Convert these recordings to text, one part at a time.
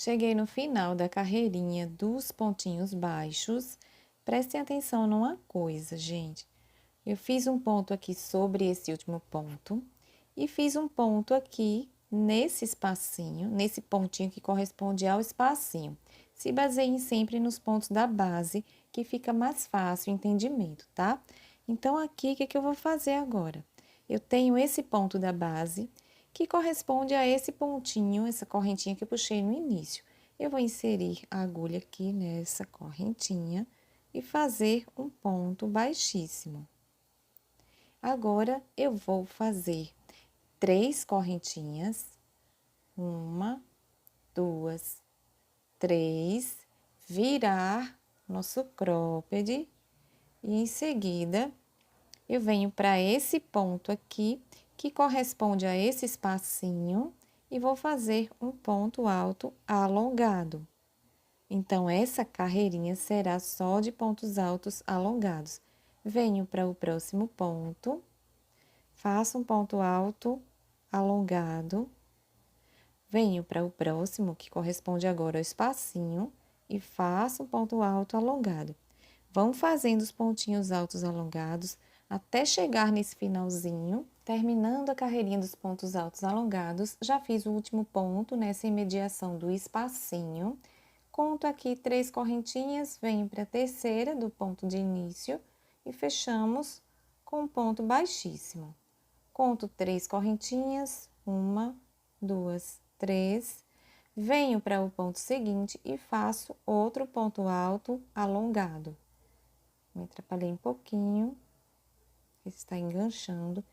Cheguei no final da carreirinha dos pontinhos baixos. Prestem atenção numa coisa, gente. Eu fiz um ponto aqui sobre esse último ponto e fiz um ponto aqui nesse espacinho, nesse pontinho que corresponde ao espacinho. Se baseiem sempre nos pontos da base, que fica mais fácil o entendimento, tá? Então, aqui, o que eu vou fazer agora? Eu tenho esse ponto da base, que corresponde a esse pontinho, essa correntinha que eu puxei no início. Eu vou inserir a agulha aqui nessa correntinha e fazer um ponto baixíssimo. Agora, eu vou fazer 3 correntinhas, 1, 2, 3, virar nosso cropped e em seguida eu venho para esse ponto aqui, que corresponde a esse espacinho, e vou fazer um ponto alto alongado. Então, essa carreirinha será só de pontos altos alongados. Venho para o próximo ponto, faço um ponto alto alongado, venho para o próximo, que corresponde agora ao espacinho, e faço um ponto alto alongado. Vão fazendo os pontinhos altos alongados até chegar nesse finalzinho, terminando a carreirinha dos pontos altos alongados. Já fiz o último ponto nessa imediação do espacinho. Conto aqui 3 correntinhas, venho para a terceira do ponto de início e fechamos com um ponto baixíssimo. Conto 3 correntinhas, 1, 2, 3. Venho para o ponto seguinte e faço outro ponto alto alongado. Me atrapalhei um pouquinho, está enganchando.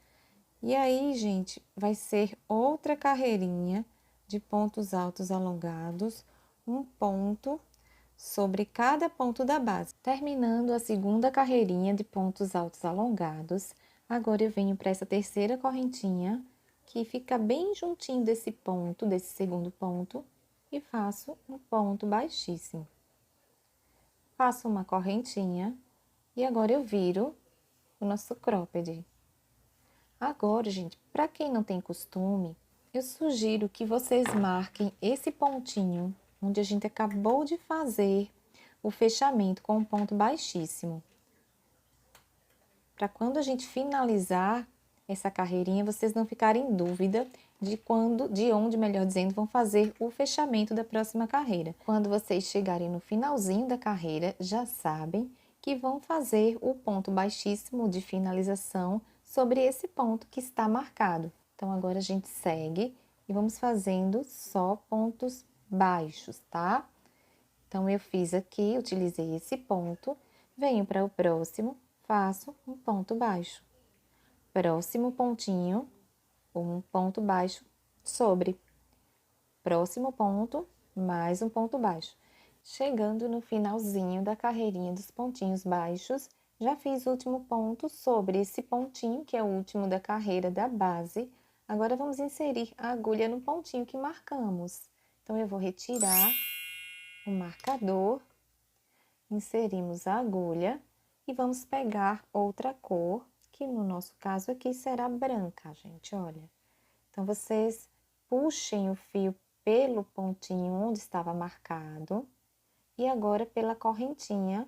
E aí, gente, vai ser outra carreirinha de pontos altos alongados, um ponto sobre cada ponto da base. Terminando a segunda carreirinha de pontos altos alongados, agora eu venho para essa terceira correntinha, que fica bem juntinho desse ponto, desse segundo ponto, e faço um ponto baixíssimo. Faço uma correntinha e agora eu viro o nosso cropped. Agora, gente, para quem não tem costume, eu sugiro que vocês marquem esse pontinho onde a gente acabou de fazer o fechamento com um ponto baixíssimo. Para quando a gente finalizar essa carreirinha, vocês não ficarem em dúvida de onde, melhor dizendo, vão fazer o fechamento da próxima carreira. Quando vocês chegarem no finalzinho da carreira, já sabem que vão fazer o ponto baixíssimo de finalização sobre esse ponto que está marcado. Então, agora a gente segue e vamos fazendo só pontos baixos, tá? Então, eu fiz aqui, utilizei esse ponto, venho para o próximo, faço um ponto baixo. Próximo pontinho, um ponto baixo sobre. Próximo ponto, mais um ponto baixo. Chegando no finalzinho da carreirinha dos pontinhos baixos, já fiz o último ponto sobre esse pontinho, que é o último da carreira da base. Agora, vamos inserir a agulha no pontinho que marcamos. Então, eu vou retirar o marcador, inserimos a agulha e vamos pegar outra cor, que no nosso caso aqui será branca, gente, olha. Então, vocês puxem o fio pelo pontinho onde estava marcado e agora pela correntinha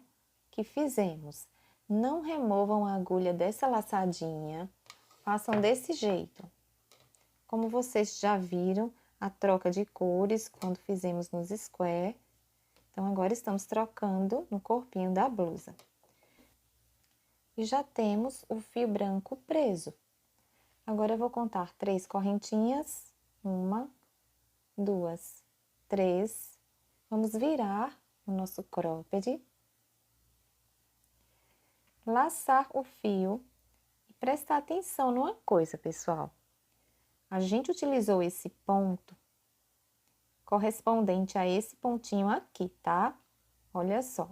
que fizemos. Não removam a agulha dessa laçadinha, façam desse jeito. Como vocês já viram, a troca de cores quando fizemos nos square. Então, agora estamos trocando no corpinho da blusa. E já temos o fio branco preso. Agora, eu vou contar 3 correntinhas. 1, 2, 3. Vamos virar o nosso cropped. Laçar o fio e prestar atenção numa coisa, pessoal. A gente utilizou esse ponto correspondente a esse pontinho aqui, tá? Olha só.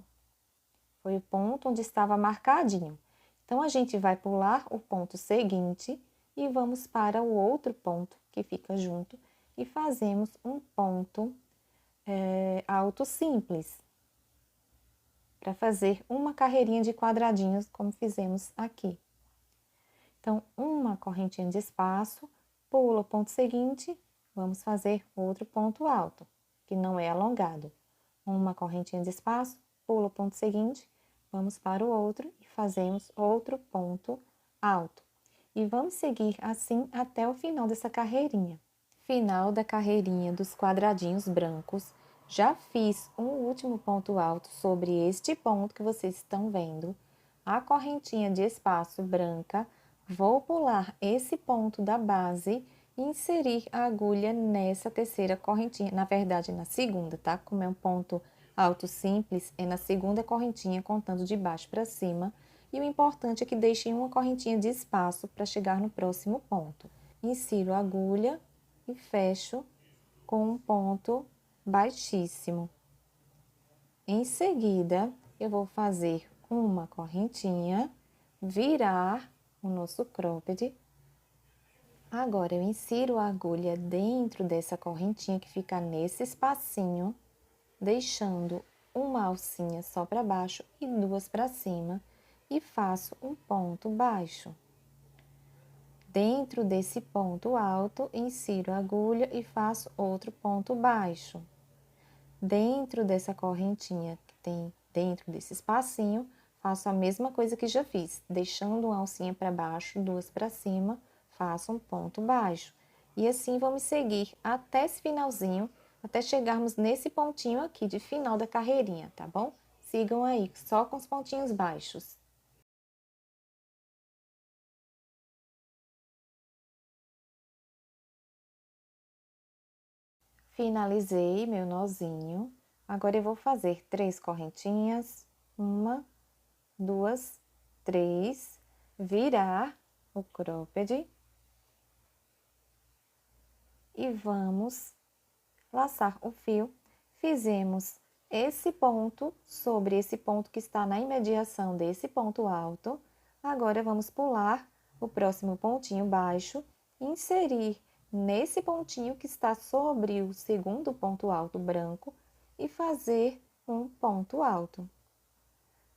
Foi o ponto onde estava marcadinho. Então, a gente vai pular o ponto seguinte e vamos para o outro ponto que fica junto e fazemos um ponto alto simples, para fazer uma carreirinha de quadradinhos, como fizemos aqui. Então, uma correntinha de espaço, pula o ponto seguinte, vamos fazer outro ponto alto. que não é alongado. Uma correntinha de espaço, pula o ponto seguinte, vamos para o outro e fazemos outro ponto alto. E vamos seguir assim até o final dessa carreirinha. Final da carreirinha dos quadradinhos brancos. Já fiz um último ponto alto sobre este ponto que vocês estão vendo. A correntinha de espaço branca, vou pular esse ponto da base e inserir a agulha nessa terceira correntinha, na verdade na segunda, tá? Como é um ponto alto simples, é na segunda correntinha contando de baixo para cima. E o importante é que deixem uma correntinha de espaço para chegar no próximo ponto. Insiro a agulha e fecho com um ponto baixíssimo. Em seguida, eu vou fazer uma correntinha, virar o nosso cropped. Agora, eu insiro a agulha dentro dessa correntinha que fica nesse espacinho, deixando uma alcinha só para baixo e duas para cima, e faço um ponto baixo. Dentro desse ponto alto, insiro a agulha e faço outro ponto baixo. Dentro dessa correntinha que tem dentro desse espacinho, faço a mesma coisa que já fiz, deixando uma alcinha para baixo, duas para cima, faço um ponto baixo. E assim vamos seguir até esse finalzinho, até chegarmos nesse pontinho aqui de final da carreirinha, tá bom? Sigam aí, só com os pontinhos baixos. Finalizei meu nozinho. Agora eu vou fazer 3 correntinhas, 1, 2, 3, virar o cropped e vamos laçar o fio. Fizemos esse ponto sobre esse ponto que está na imediação desse ponto alto. Agora vamos pular o próximo pontinho baixo, inserir nesse pontinho que está sobre o segundo ponto alto branco e fazer um ponto alto.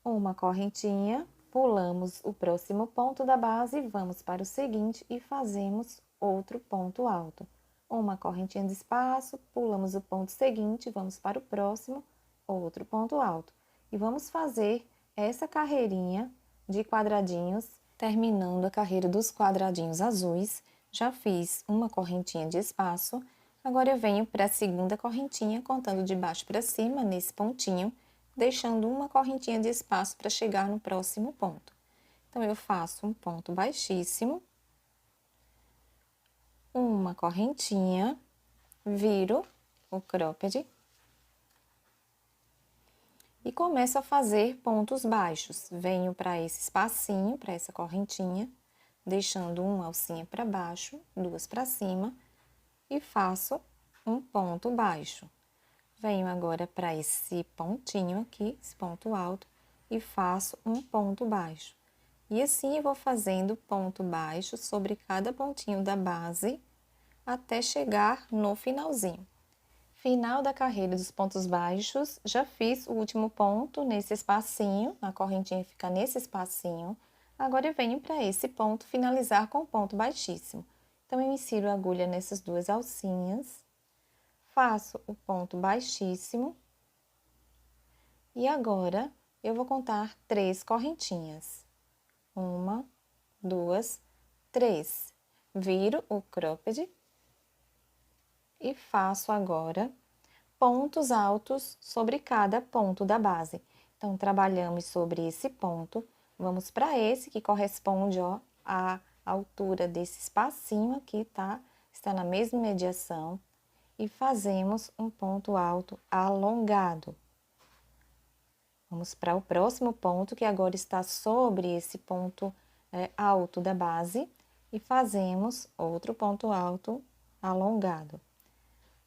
Uma correntinha, pulamos o próximo ponto da base, vamos para o seguinte e fazemos outro ponto alto. Uma correntinha de espaço, pulamos o ponto seguinte, vamos para o próximo, outro ponto alto. E vamos fazer essa carreirinha de quadradinhos, terminando a carreira dos quadradinhos azuis. Já fiz uma correntinha de espaço, agora eu venho para a segunda correntinha, contando de baixo para cima, nesse pontinho, deixando uma correntinha de espaço para chegar no próximo ponto. Então, eu faço um ponto baixíssimo, uma correntinha, viro o cropped e começo a fazer pontos baixos. Venho para esse espacinho, para essa correntinha, deixando uma alcinha para baixo, duas para cima e faço um ponto baixo. Venho agora para esse pontinho aqui, esse ponto alto, e faço um ponto baixo. E assim eu vou fazendo ponto baixo sobre cada pontinho da base, até chegar no finalzinho. Final da carreira dos pontos baixos, já fiz o último ponto nesse espacinho, a correntinha fica nesse espacinho. Agora eu venho para esse ponto finalizar com ponto baixíssimo. Então, eu insiro a agulha nessas duas alcinhas, faço o ponto baixíssimo e agora eu vou contar 3 correntinhas. 1, 2, 3. Viro o cropped e faço agora pontos altos sobre cada ponto da base. Então, trabalhamos sobre esse ponto, vamos para esse que corresponde, ó, à altura desse espacinho aqui, tá? Está na mesma mediação. E fazemos um ponto alto alongado. Vamos para o próximo ponto, que agora está sobre esse ponto alto da base, e fazemos outro ponto alto alongado.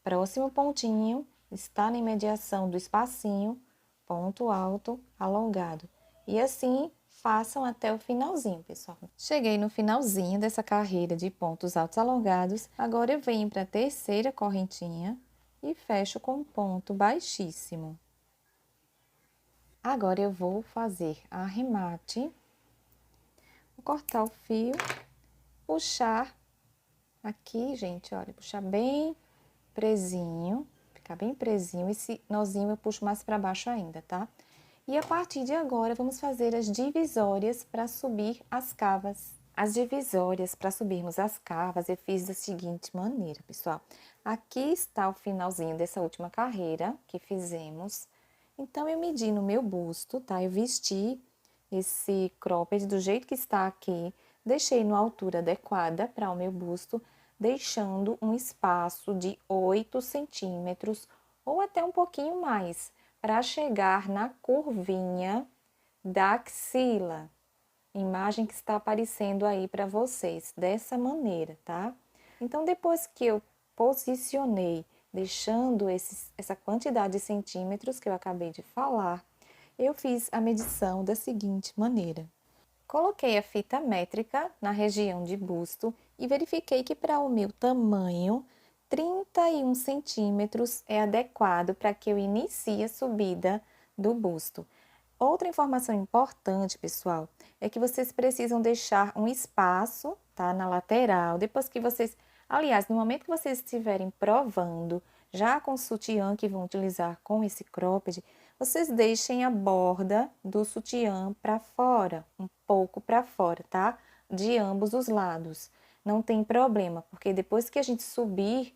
Próximo pontinho está na imediação do espacinho, ponto alto alongado. E assim façam até o finalzinho, pessoal. Cheguei no finalzinho dessa carreira de pontos altos alongados. Agora eu venho para a terceira correntinha e fecho com um ponto baixíssimo. Agora eu vou fazer arremate, vou cortar o fio, puxar aqui, gente, olha, puxar bem presinho, ficar bem presinho. Esse nozinho eu puxo mais para baixo ainda, tá? E a partir de agora, vamos fazer as divisórias para subir as cavas. As divisórias para subirmos as cavas, eu fiz da seguinte maneira, pessoal. Aqui está o finalzinho dessa última carreira que fizemos. Então, eu medi no meu busto, tá? Eu vesti esse cropped do jeito que está aqui. Deixei numa altura adequada para o meu busto, deixando um espaço de 8 centímetros ou até um pouquinho mais, para chegar na curvinha da axila. Imagem que está aparecendo aí para vocês, dessa maneira, tá? Então, depois que eu posicionei, deixando essa quantidade de centímetros que eu acabei de falar, eu fiz a medição da seguinte maneira. Coloquei a fita métrica na região de busto e verifiquei que para o meu tamanho, 31 centímetros é adequado para que eu inicie a subida do busto. Outra informação importante, pessoal, é que vocês precisam deixar um espaço, tá, na lateral, depois que vocês, aliás, no momento que vocês estiverem provando, já com o sutiã que vão utilizar com esse cropped, vocês deixem a borda do sutiã para fora, um pouco para fora, tá? De ambos os lados. Não tem problema, porque depois que a gente subir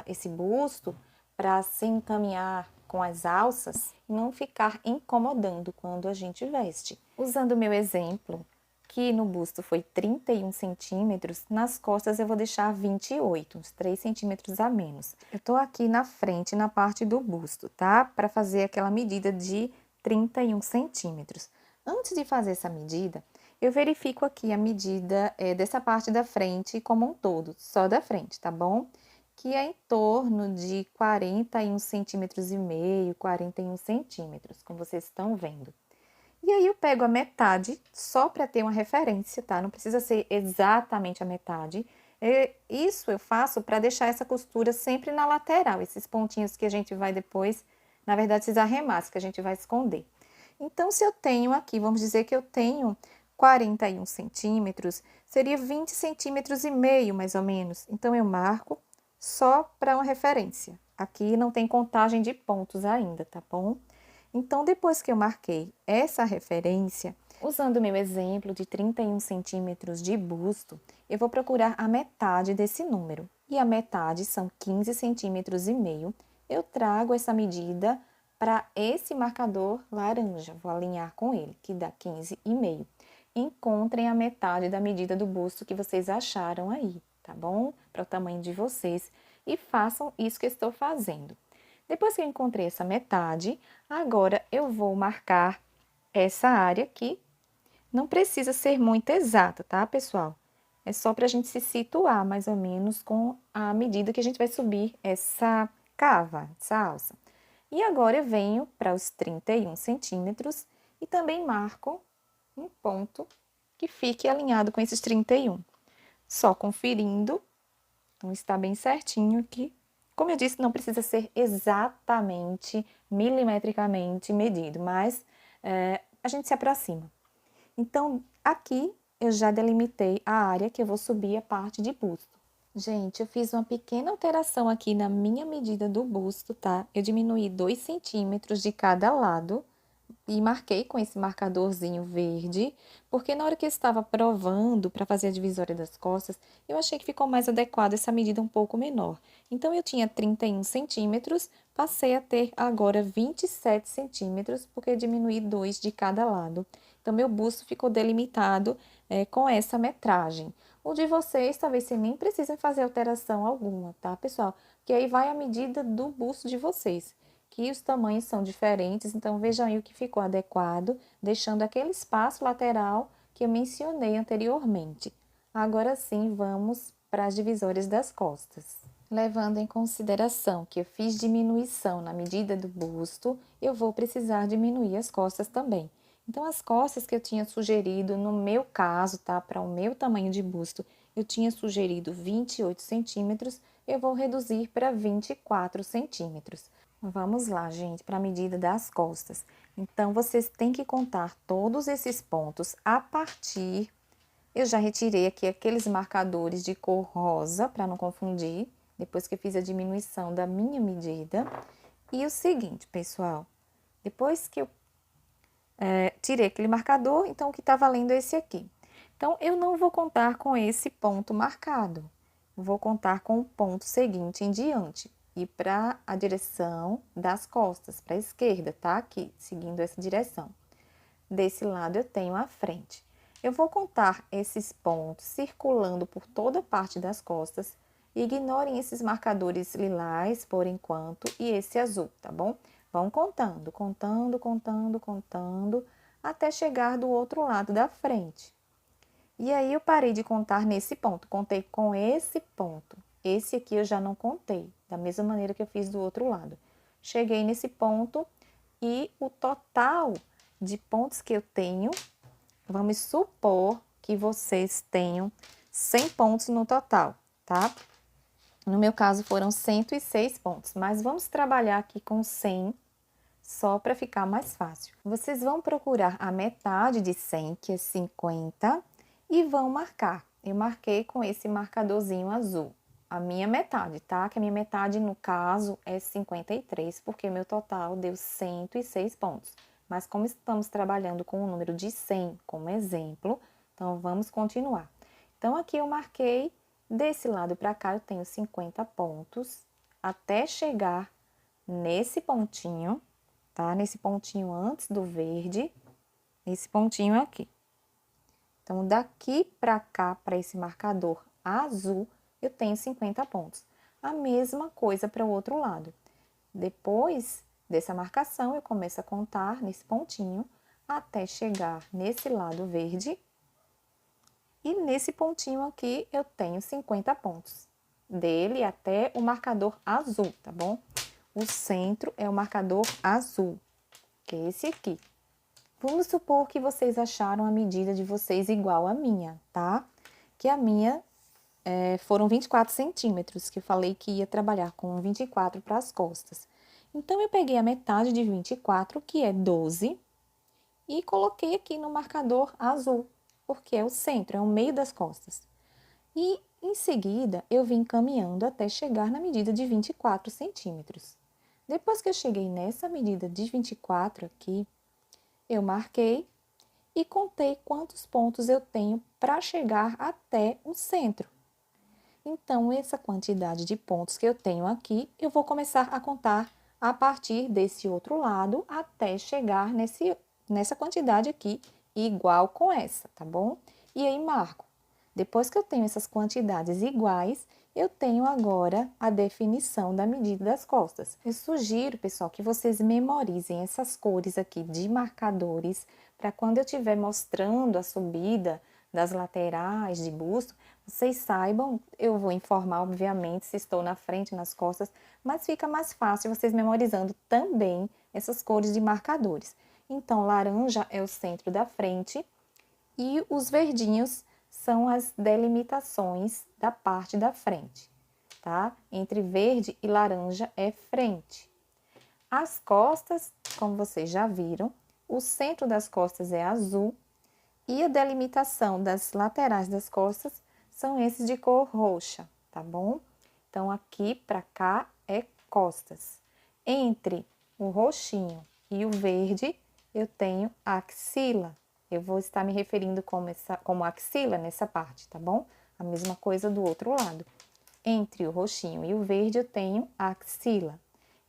esse busto para se encaminhar com as alças, não ficar incomodando quando a gente veste. Usando o meu exemplo, que no busto foi 31 centímetros, nas costas eu vou deixar 28, uns 3 centímetros a menos. Eu tô aqui na frente, na parte do busto, tá? Para fazer aquela medida de 31 centímetros. Antes de fazer essa medida, eu verifico aqui a medida dessa parte da frente como um todo, só da frente, tá bom? Que é em torno de 41 centímetros e meio, 41 centímetros, como vocês estão vendo. E aí eu pego a metade, só para ter uma referência, tá? Não precisa ser exatamente a metade. Isso eu faço para deixar essa costura sempre na lateral, esses pontinhos que a gente vai depois, na verdade, esses arremates que a gente vai esconder. Então, se eu tenho aqui, vamos dizer que eu tenho 41 centímetros, seria 20 centímetros e meio, mais ou menos. Então, eu marco só para uma referência. Aqui não tem contagem de pontos ainda, tá bom? Então, depois que eu marquei essa referência, usando o meu exemplo de 31 centímetros de busto, eu vou procurar a metade desse número. E a metade são 15 centímetros e meio. Eu trago essa medida para esse marcador laranja, vou alinhar com ele, que dá 15 e meio. Encontrem a metade da medida do busto que vocês acharam aí, tá bom? Para o tamanho de vocês e façam isso que eu estou fazendo. Depois que eu encontrei essa metade, agora eu vou marcar essa área aqui. Não precisa ser muito exata, tá, pessoal? É só para a gente se situar mais ou menos com a medida que a gente vai subir essa cava, essa alça. E agora eu venho para os 31 centímetros e também marco um ponto que fique alinhado com esses 31. Só conferindo, então está bem certinho aqui. Como eu disse, não precisa ser exatamente, milimetricamente medido, mas a gente se aproxima. Então, aqui eu já delimitei a área que eu vou subir a parte de busto. Gente, eu fiz uma pequena alteração aqui na minha medida do busto, tá? Eu diminuí 2 centímetros de cada lado e marquei com esse marcadorzinho verde, porque na hora que eu estava provando para fazer a divisória das costas, eu achei que ficou mais adequado essa medida um pouco menor. Então, eu tinha 31 centímetros, passei a ter agora 27 centímetros, porque eu diminuí 2 de cada lado. Então, meu busto ficou delimitado com essa metragem. O de vocês, talvez vocês nem precisem fazer alteração alguma, tá, pessoal? Porque aí vai a medida do busto de vocês, que os tamanhos são diferentes, então vejam aí o que ficou adequado, deixando aquele espaço lateral que eu mencionei anteriormente. Agora sim, vamos para as divisórias das costas. Levando em consideração que eu fiz diminuição na medida do busto, eu vou precisar diminuir as costas também. Então, as costas que eu tinha sugerido, no meu caso, tá? Para o meu tamanho de busto, eu tinha sugerido 28 centímetros, eu vou reduzir para 24 centímetros. Vamos lá, gente, para a medida das costas. Então, vocês têm que contar todos esses pontos a partir... Eu já retirei aqui aqueles marcadores de cor rosa, para não confundir. depois que eu fiz a diminuição da minha medida. E o seguinte, pessoal, depois que eu tirei aquele marcador, então o que está valendo é esse aqui. Então, eu não vou contar com esse ponto marcado, vou contar com o ponto seguinte em diante. E para a direção das costas, para a esquerda, tá? Aqui, seguindo essa direção. Desse lado eu tenho a frente. Eu vou contar esses pontos circulando por toda a parte das costas. Ignorem esses marcadores lilás por enquanto e esse azul, tá bom? Vão contando, contando, contando, contando, até chegar do outro lado da frente. E aí eu parei de contar nesse ponto, contei com esse ponto. Esse aqui eu já não contei, da mesma maneira que eu fiz do outro lado. Cheguei nesse ponto e o total de pontos que eu tenho, vamos supor que vocês tenham 100 pontos no total, tá? No meu caso foram 106 pontos, mas vamos trabalhar aqui com 100 só para ficar mais fácil. Vocês vão procurar a metade de 100, que é 50, e vão marcar. Eu marquei com esse marcadorzinho azul. A minha metade, tá? Que a minha metade, no caso, é 53, porque meu total deu 106 pontos. Mas como estamos trabalhando com o número de 100 como exemplo, então vamos continuar. Então, aqui eu marquei, desse lado para cá eu tenho 50 pontos, até chegar nesse pontinho, tá? Nesse pontinho antes do verde, esse pontinho aqui. Então, daqui para cá, para esse marcador azul, eu tenho 50 pontos. A mesma coisa para o outro lado. Depois dessa marcação, eu começo a contar nesse pontinho até chegar nesse lado verde. E nesse pontinho aqui, eu tenho 50 pontos. Dele até o marcador azul, tá bom? O centro é o marcador azul, que é esse aqui. Vamos supor que vocês acharam a medida de vocês igual à minha, tá? Que a minha foram 24 centímetros, que eu falei que ia trabalhar com 24 para as costas. Então, eu peguei a metade de 24, que é 12, e coloquei aqui no marcador azul, porque é o centro, é o meio das costas. E, em seguida, eu vim caminhando até chegar na medida de 24 centímetros. Depois que eu cheguei nessa medida de 24 aqui, eu marquei e contei quantos pontos eu tenho para chegar até o centro. Então, essa quantidade de pontos que eu tenho aqui, eu vou começar a contar a partir desse outro lado até chegar nessa quantidade aqui, igual com essa, tá bom? E aí, marco. Depois que eu tenho essas quantidades iguais, eu tenho agora a definição da medida das costas. Eu sugiro, pessoal, que vocês memorizem essas cores aqui de marcadores, para quando eu estiver mostrando a subida das laterais de busto, vocês saibam, eu vou informar, obviamente, se estou na frente, nas costas, mas fica mais fácil vocês memorizando também essas cores de marcadores. Então, laranja é o centro da frente e os verdinhos são as delimitações da parte da frente, tá? Entre verde e laranja é frente. As costas, como vocês já viram, o centro das costas é azul e a delimitação das laterais das costas são esses de cor roxa, tá bom? Então, aqui para cá é costas. Entre o roxinho e o verde, eu tenho a axila. Eu vou estar me referindo como axila nessa parte, tá bom? A mesma coisa do outro lado. Entre o roxinho e o verde, eu tenho a axila.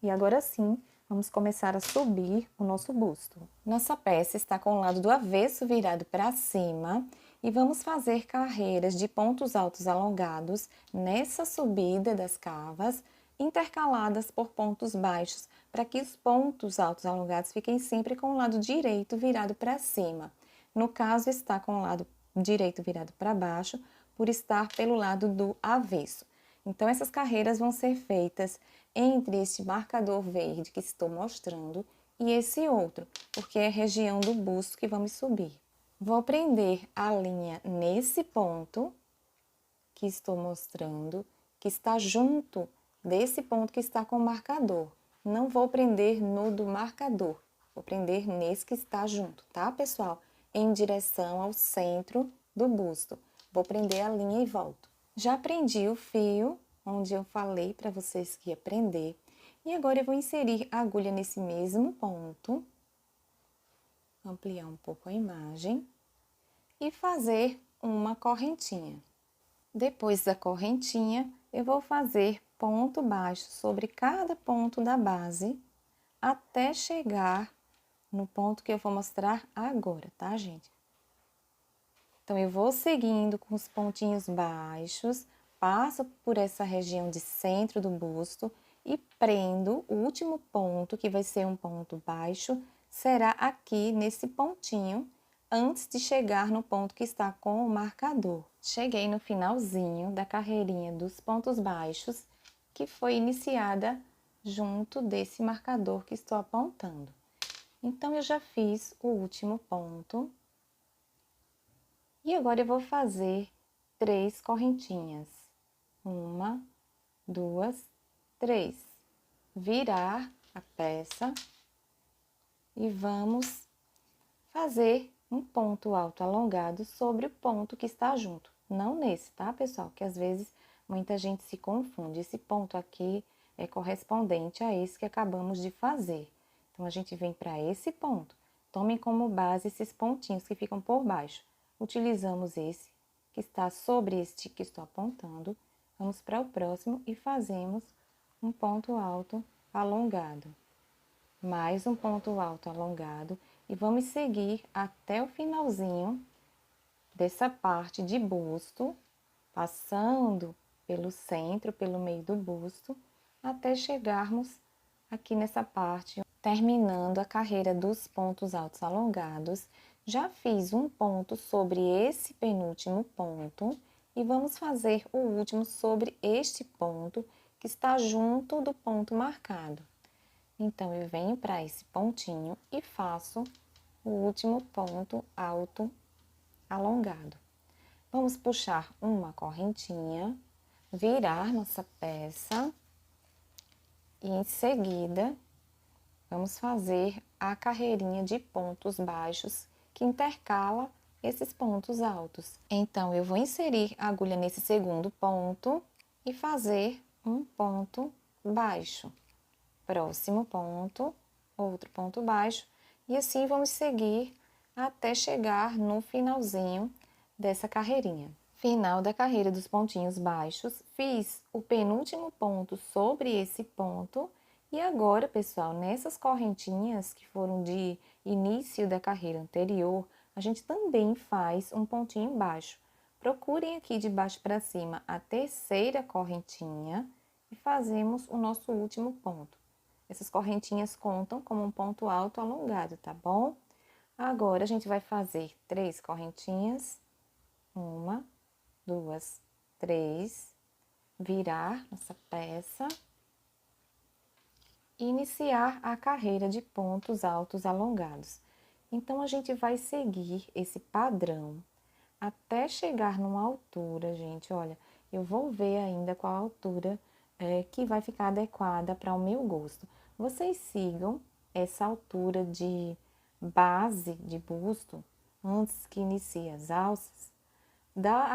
E agora sim, vamos começar a subir o nosso busto. Nossa peça está com o lado do avesso virado para cima e vamos fazer carreiras de pontos altos alongados nessa subida das cavas, intercaladas por pontos baixos, para que os pontos altos alongados fiquem sempre com o lado direito virado para cima. No caso, está com o lado direito virado para baixo, por estar pelo lado do avesso. Então, essas carreiras vão ser feitas entre este marcador verde que estou mostrando e esse outro, porque é a região do busto que vamos subir. Vou prender a linha nesse ponto que estou mostrando, que está junto desse ponto que está com o marcador. Não vou prender no do marcador, vou prender nesse que está junto, tá, pessoal? Em direção ao centro do busto. Vou prender a linha e volto. Já prendi o fio onde eu falei para vocês que ia prender. E agora eu vou inserir a agulha nesse mesmo ponto, ampliar um pouco a imagem e fazer uma correntinha. Depois da correntinha, eu vou fazer ponto baixo sobre cada ponto da base até chegar no ponto que eu vou mostrar agora, tá, gente? Então, eu vou seguindo com os pontinhos baixos, passo por essa região de centro do busto e prendo o último ponto, que vai ser um ponto baixo, será aqui nesse pontinho, antes de chegar no ponto que está com o marcador. Cheguei no finalzinho da carreirinha dos pontos baixos, que foi iniciada junto desse marcador que estou apontando. Então, eu já fiz o último ponto. E agora eu vou fazer 3 correntinhas. 1, 2, 3. Virar a peça e vamos fazer um ponto alto alongado sobre o ponto que está junto. Não nesse, tá, pessoal? Que às vezes muita gente se confunde. Esse ponto aqui é correspondente a esse que acabamos de fazer. Então, a gente vem para esse ponto. Tomem como base esses pontinhos que ficam por baixo. Utilizamos esse que está sobre este que estou apontando. Vamos para o próximo e fazemos um ponto alto alongado. Mais um ponto alto alongado. E vamos seguir até o finalzinho dessa parte de busto, passando pelo centro, pelo meio do busto, até chegarmos aqui nessa parte, terminando a carreira dos pontos altos alongados. Já fiz um ponto sobre esse penúltimo ponto e vamos fazer o último sobre este ponto que está junto do ponto marcado. Então, eu venho para esse pontinho e faço o último ponto alto alongado. Vamos puxar uma correntinha, virar nossa peça e em seguida vamos fazer a carreirinha de pontos baixos que intercala esses pontos altos. Então, eu vou inserir a agulha nesse segundo ponto e fazer um ponto baixo. Próximo ponto, outro ponto baixo, e assim vamos seguir até chegar no finalzinho dessa carreirinha. Final da carreira dos pontinhos baixos, fiz o penúltimo ponto sobre esse ponto, e agora, pessoal, nessas correntinhas que foram de início da carreira anterior, a gente também faz um pontinho baixo. Procurem aqui de baixo para cima a terceira correntinha e fazemos o nosso último ponto. Essas correntinhas contam como um ponto alto alongado, tá bom? Agora, a gente vai fazer 3 correntinhas. 1, 2, 3. Virar nossa peça. E iniciar a carreira de pontos altos alongados. Então, a gente vai seguir esse padrão até chegar numa altura, gente, olha, eu vou ver ainda qual a altura que vai ficar adequada para o meu gosto. Vocês sigam essa altura de base de busto antes que inicie as alças,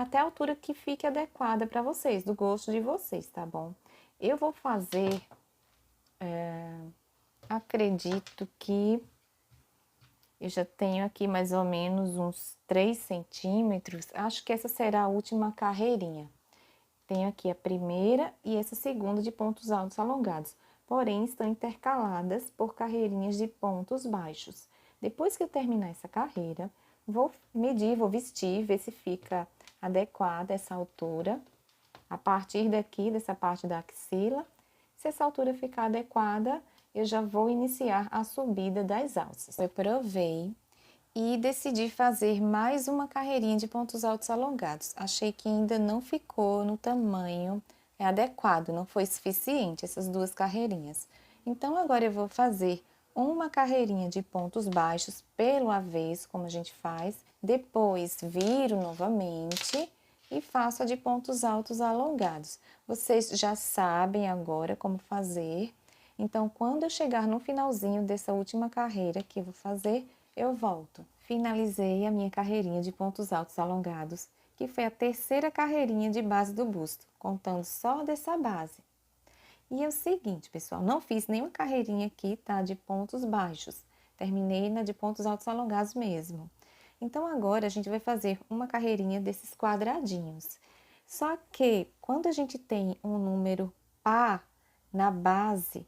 até a altura que fique adequada para vocês, do gosto de vocês, tá bom? Eu vou fazer, acredito que eu já tenho aqui mais ou menos uns 3 centímetros, acho que essa será a última carreirinha. Tenho aqui a primeira e essa segunda de pontos altos alongados, porém estão intercaladas por carreirinhas de pontos baixos. Depois que eu terminar essa carreira, vou medir, vou vestir, ver se fica adequada essa altura. A partir daqui, dessa parte da axila, se essa altura ficar adequada, eu já vou iniciar a subida das alças. Eu provei e decidi fazer mais uma carreirinha de pontos altos alongados. Achei que ainda não ficou no tamanho adequado, não foi suficiente essas 2 carreirinhas. Então, agora eu vou fazer uma carreirinha de pontos baixos pelo avesso, como a gente faz. Depois, viro novamente e faço a de pontos altos alongados. Vocês já sabem agora como fazer. Então, quando eu chegar no finalzinho dessa última carreira que eu vou fazer, eu volto. Finalizei a minha carreirinha de pontos altos alongados que foi a terceira carreirinha de base do busto, contando só dessa base. E é o seguinte, pessoal, não fiz nenhuma carreirinha aqui, tá, de pontos baixos. Terminei na de pontos altos alongados mesmo. Então, agora a gente vai fazer uma carreirinha desses quadradinhos. Só que, quando a gente tem um número par na base,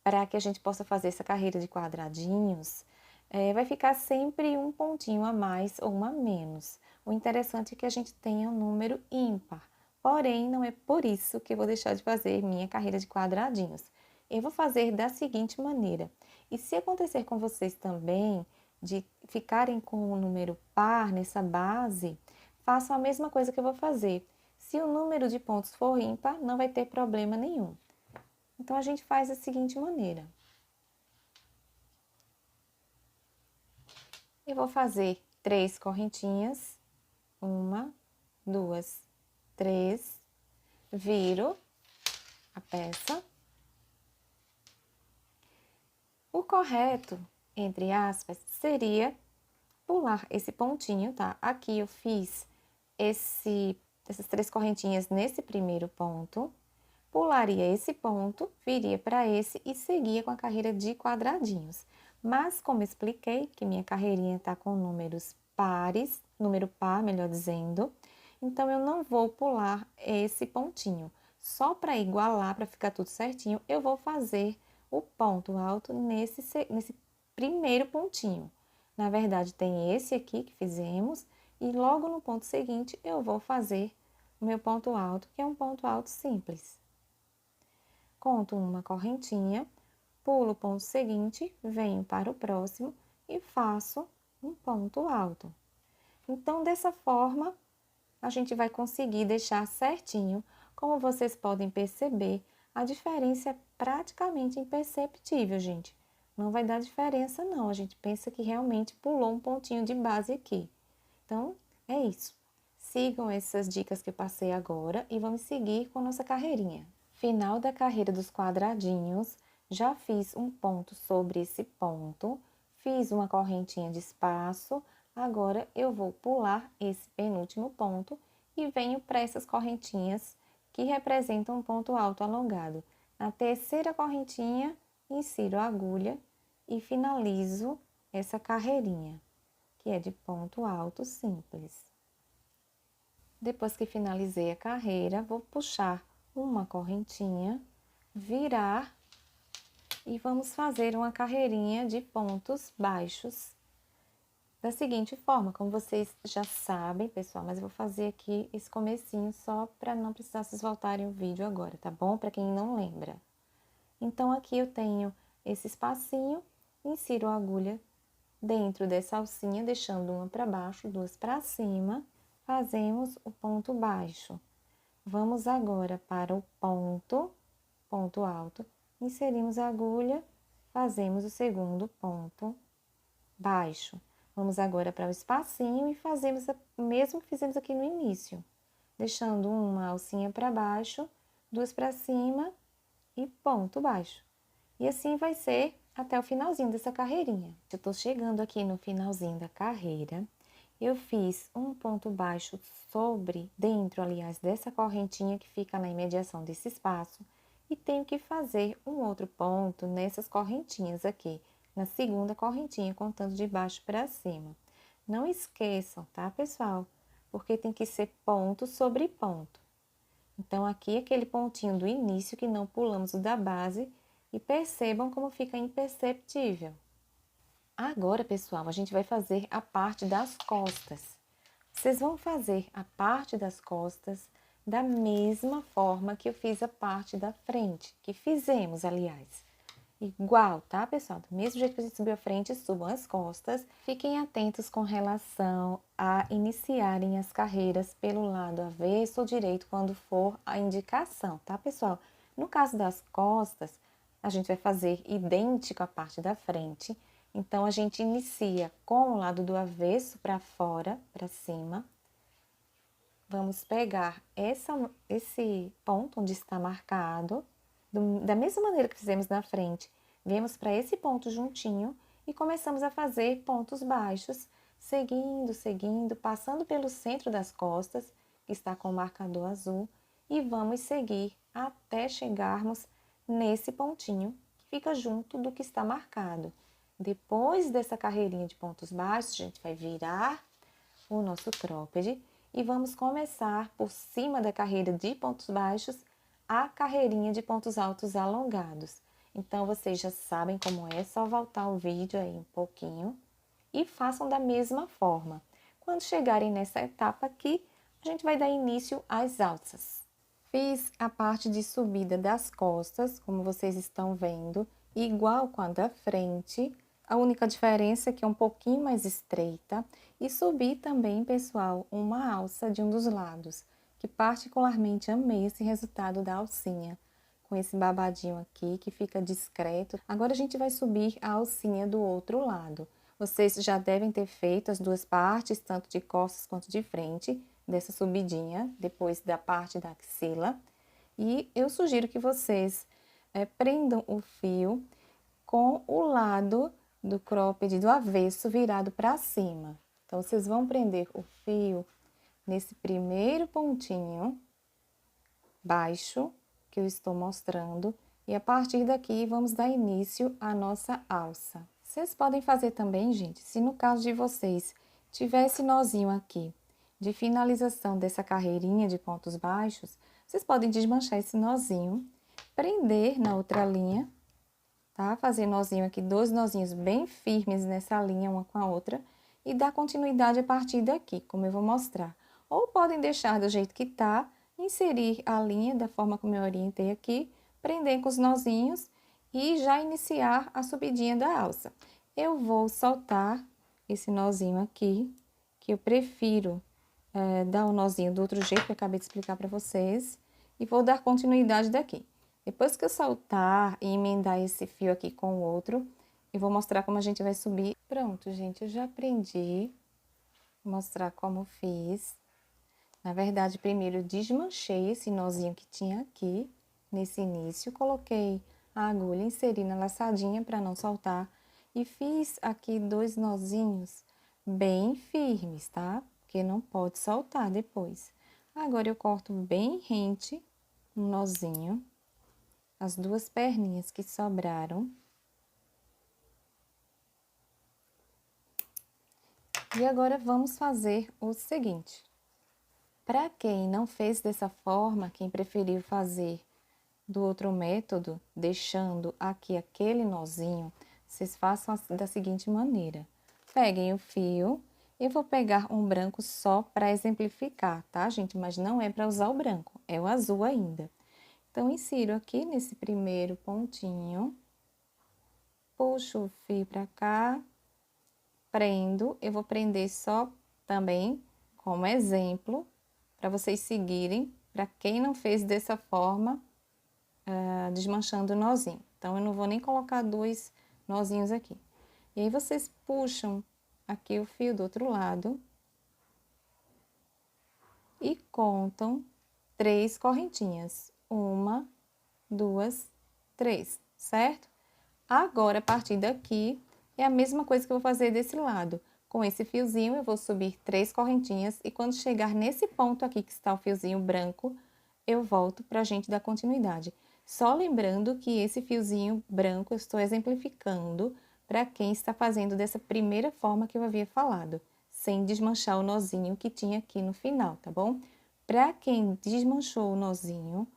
para que a gente possa fazer essa carreira de quadradinhos, vai ficar sempre um pontinho a mais ou um a menos. O interessante é que a gente tenha um número ímpar. Porém, não é por isso que eu vou deixar de fazer minha carreira de quadradinhos. Eu vou fazer da seguinte maneira. E se acontecer com vocês também, de ficarem com o número par nessa base, façam a mesma coisa que eu vou fazer. Se o número de pontos for ímpar, não vai ter problema nenhum. Então, a gente faz da seguinte maneira. Eu vou fazer 3 correntinhas. 1, 2, 3. Viro a peça. O correto, entre aspas, seria pular esse pontinho, tá? Aqui eu fiz essas 3 correntinhas nesse primeiro ponto. Pularia esse ponto, viria para esse e seguia com a carreira de quadradinhos. Mas, como expliquei, que minha carreirinha está com números pares, número par, melhor dizendo, então eu não vou pular esse pontinho. Só para igualar, para ficar tudo certinho, eu vou fazer o ponto alto nesse primeiro pontinho. Na verdade, tem esse aqui que fizemos e logo no ponto seguinte eu vou fazer o meu ponto alto, que é um ponto alto simples. Conto uma correntinha, pulo o ponto seguinte, venho para o próximo e faço um ponto alto. Então, dessa forma, a gente vai conseguir deixar certinho. Como vocês podem perceber, a diferença é praticamente imperceptível, gente. Não vai dar diferença, não. A gente pensa que realmente pulou um pontinho de base aqui. Então, é isso. Sigam essas dicas que eu passei agora e vamos seguir com a nossa carreirinha. Final da carreira dos quadradinhos, já fiz um ponto sobre esse ponto, fiz uma correntinha de espaço, agora eu vou pular esse penúltimo ponto e venho para essas correntinhas que representam um ponto alto alongado. Na terceira correntinha, insiro a agulha e finalizo essa carreirinha, que é de ponto alto simples. Depois que finalizei a carreira, vou puxar uma correntinha, virar e vamos fazer uma carreirinha de pontos baixos da seguinte forma, como vocês já sabem, pessoal, mas eu vou fazer aqui esse comecinho só para não precisar vocês voltarem o vídeo agora, tá bom? Para quem não lembra. Então, aqui eu tenho esse espacinho, insiro a agulha dentro dessa alcinha, deixando uma para baixo, duas para cima, fazemos o ponto baixo. Vamos agora para o ponto alto, inserimos a agulha, fazemos o segundo ponto baixo. Vamos agora para o espacinho e fazemos o mesmo que fizemos aqui no início, deixando uma alcinha para baixo, duas para cima e ponto baixo. E assim vai ser até o finalzinho dessa carreirinha. Eu tô chegando aqui no finalzinho da carreira. Eu fiz um ponto baixo dentro, aliás, dessa correntinha que fica na imediação desse espaço e tenho que fazer um outro ponto nessas correntinhas aqui, na segunda correntinha, contando de baixo para cima. Não esqueçam, tá, pessoal? Porque tem que ser ponto sobre ponto. Então, aqui aquele pontinho do início que não pulamos o da base e percebam como fica imperceptível. Agora, pessoal, a gente vai fazer a parte das costas. Vocês vão fazer a parte das costas da mesma forma que eu fiz a parte da frente, que fizemos, aliás. Igual, tá, pessoal? Do mesmo jeito que a gente subiu a frente, subam as costas. Fiquem atentos com relação a iniciarem as carreiras pelo lado avesso ou direito quando for a indicação, tá, pessoal? No caso das costas, a gente vai fazer idêntico à parte da frente. Então, a gente inicia com o lado do avesso para fora, para cima. Vamos pegar esse ponto onde está marcado, da mesma maneira que fizemos na frente. Viemos para esse ponto juntinho e começamos a fazer pontos baixos, seguindo, seguindo, passando pelo centro das costas, que está com o marcador azul, e vamos seguir até chegarmos nesse pontinho que fica junto do que está marcado. Depois dessa carreirinha de pontos baixos, a gente vai virar o nosso cropped e vamos começar por cima da carreira de pontos baixos a carreirinha de pontos altos alongados. Então, vocês já sabem como é, só voltar o vídeo aí um pouquinho e façam da mesma forma. Quando chegarem nessa etapa aqui, a gente vai dar início às alças. Fiz a parte de subida das costas, como vocês estão vendo, igual com a da frente. A única diferença é que é um pouquinho mais estreita. E subi também, pessoal, uma alça de um dos lados, que particularmente amei esse resultado da alcinha. Com esse babadinho aqui, que fica discreto. Agora a gente vai subir a alcinha do outro lado. Vocês já devem ter feito as duas partes, tanto de costas quanto de frente, dessa subidinha, depois da parte da axila. E eu sugiro que vocês prendam o fio com o lado do cropped do avesso virado para cima. Então, vocês vão prender o fio nesse primeiro pontinho baixo que eu estou mostrando. E a partir daqui, vamos dar início à nossa alça. Vocês podem fazer também, gente, se no caso de vocês tiver esse nozinho aqui de finalização dessa carreirinha de pontos baixos, vocês podem desmanchar esse nozinho, prender na outra linha, tá? Fazer nozinho aqui, 2 nozinhos bem firmes nessa linha, uma com a outra, e dar continuidade a partir daqui, como eu vou mostrar. Ou podem deixar do jeito que tá, inserir a linha da forma como eu orientei aqui, prender com os nozinhos e já iniciar a subidinha da alça. Eu vou soltar esse nozinho aqui, que eu prefiro dar o nozinho do outro jeito que eu acabei de explicar para vocês, e vou dar continuidade daqui. Depois que eu soltar e emendar esse fio aqui com o outro, eu vou mostrar como a gente vai subir. Pronto, gente, eu já aprendi, vou mostrar como fiz. Na verdade, primeiro eu desmanchei esse nozinho que tinha aqui, nesse início, coloquei a agulha, inseri na laçadinha para não soltar, e fiz aqui 2 nozinhos bem firmes, tá? Porque não pode soltar depois. Agora, eu corto bem rente um nozinho, as 2 perninhas que sobraram. E agora, vamos fazer o seguinte. Para quem não fez dessa forma, quem preferiu fazer do outro método, deixando aqui aquele nozinho, vocês façam da seguinte maneira. Peguem o fio, eu vou pegar um branco só para exemplificar, tá, gente? Mas não é para usar o branco, é o azul ainda. Então, insiro aqui nesse primeiro pontinho, puxo o fio para cá, prendo, eu vou prender só também como exemplo, para vocês seguirem, para quem não fez dessa forma, desmanchando o nozinho. Então, eu não vou nem colocar 2 nozinhos aqui. E aí, vocês puxam aqui o fio do outro lado e contam 3 correntinhas. 1, 2, 3, certo? Agora, a partir daqui, é a mesma coisa que eu vou fazer desse lado. Com esse fiozinho, eu vou subir 3 correntinhas e quando chegar nesse ponto aqui que está o fiozinho branco, eu volto para a gente dar continuidade. Só lembrando que esse fiozinho branco eu estou exemplificando para quem está fazendo dessa primeira forma que eu havia falado, sem desmanchar o nozinho que tinha aqui no final, tá bom? Para quem desmanchou o nozinho,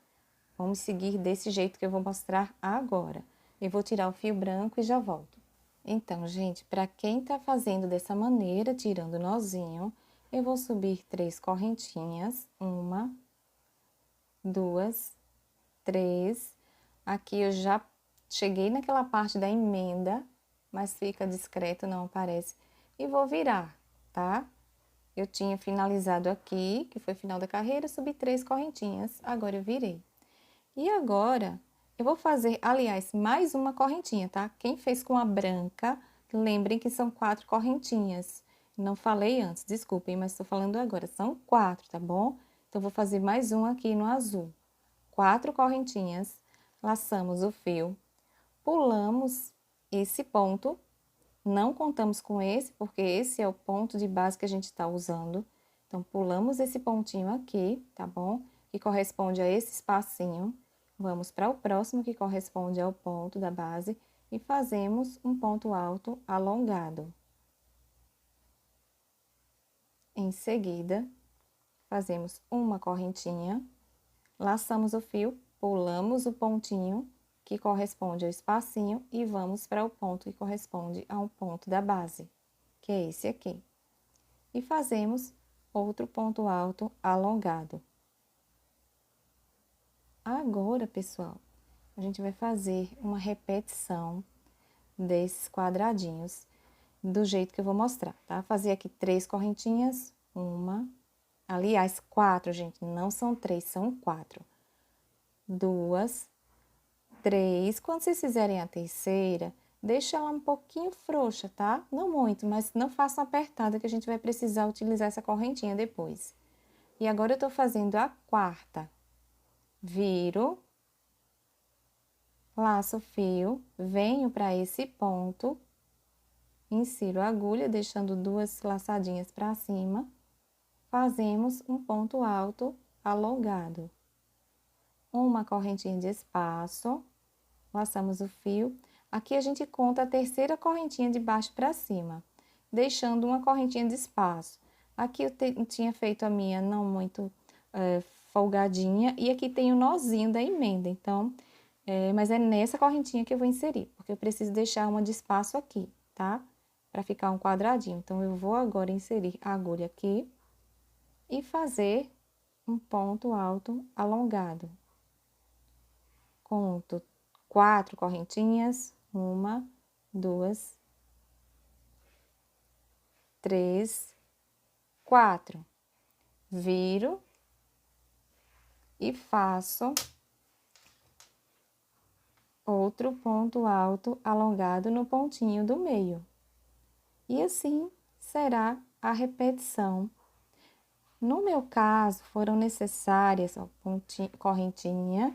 vamos seguir desse jeito que eu vou mostrar agora. Eu vou tirar o fio branco e já volto. Então, gente, para quem tá fazendo dessa maneira, tirando o nozinho, eu vou subir 3 correntinhas. 1, 2, 3. Aqui eu já cheguei naquela parte da emenda, mas fica discreto, não aparece. E vou virar, tá? Eu tinha finalizado aqui, que foi o final da carreira, subi 3 correntinhas. Agora eu virei. E agora, eu vou fazer, aliás, mais uma correntinha, tá? Quem fez com a branca, lembrem que são 4 correntinhas. Não falei antes, desculpem, mas estou falando agora. São 4, tá bom? Então, vou fazer mais um aqui no azul. 4 correntinhas, laçamos o fio, pulamos esse ponto não contamos com esse, porque esse é o ponto de base que a gente está usando. Então, pulamos esse pontinho aqui, tá bom? Que corresponde a esse espacinho. Vamos para o próximo, que corresponde ao ponto da base, e fazemos um ponto alto alongado. Em seguida, fazemos uma correntinha, laçamos o fio, pulamos o pontinho que corresponde ao espacinho e vamos para o ponto que corresponde ao ponto da base, que é esse aqui. E fazemos outro ponto alto alongado. Agora, pessoal, a gente vai fazer uma repetição desses quadradinhos do jeito que eu vou mostrar, tá? Fazer aqui 3 correntinhas, uma, aliás, 4, gente, não são 3, são 4. 2, 3. Quando vocês fizerem a terceira, deixa ela um pouquinho frouxa, tá? Não muito, mas não façam apertada, que a gente vai precisar utilizar essa correntinha depois. E agora eu tô fazendo a quarta. Viro, laço o fio, venho para esse ponto, insiro a agulha, deixando 2 laçadinhas para cima, fazemos um ponto alto alongado. Uma correntinha de espaço, laçamos o fio. Aqui a gente conta a terceira correntinha de baixo para cima, deixando uma correntinha de espaço. Aqui eu tinha feito a minha não muito folgadinha, e aqui tem o nozinho da emenda, então, mas é nessa correntinha que eu vou inserir, porque eu preciso deixar uma de espaço aqui, tá? Para ficar um quadradinho. Então, eu vou agora inserir a agulha aqui e fazer um ponto alto alongado. Conto 4 correntinhas, 1, 2, 3, 4. Viro e faço outro ponto alto alongado no pontinho do meio. E assim será a repetição. No meu caso, foram necessárias, ó, correntinha,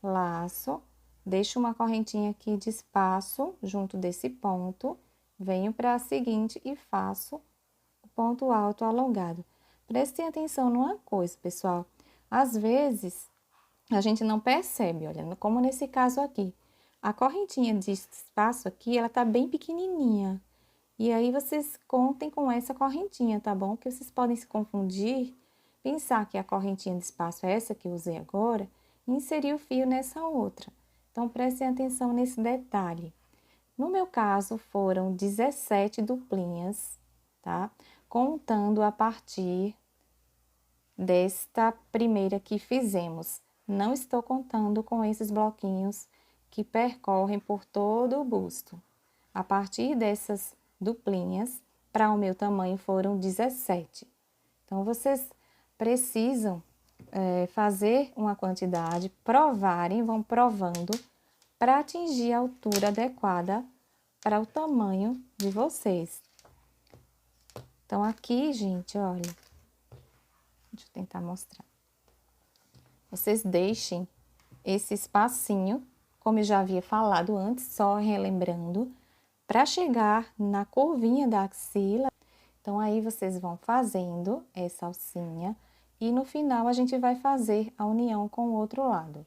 laço, deixo uma correntinha aqui de espaço junto desse ponto, venho para a seguinte e faço o ponto alto alongado. Prestem atenção numa coisa, pessoal. Às vezes, a gente não percebe, olha, como nesse caso aqui. A correntinha de espaço aqui, ela tá bem pequenininha. E aí, vocês contem com essa correntinha, tá bom? Porque vocês podem se confundir, pensar que a correntinha de espaço é essa que eu usei agora, e inserir o fio nessa outra. Então, prestem atenção nesse detalhe. No meu caso, foram 17 duplinhas, tá? Contando a partir desta primeira que fizemos. Não estou contando com esses bloquinhos que percorrem por todo o busto. A partir dessas duplinhas, para o meu tamanho foram 17. Então, vocês precisam fazer uma quantidade, provarem, vão provando, para atingir a altura adequada para o tamanho de vocês. Então, aqui, gente, olha, deixa eu tentar mostrar. Vocês deixem esse espacinho, como eu já havia falado antes, só relembrando, para chegar na curvinha da axila. Então, aí vocês vão fazendo essa alcinha e no final a gente vai fazer a união com o outro lado.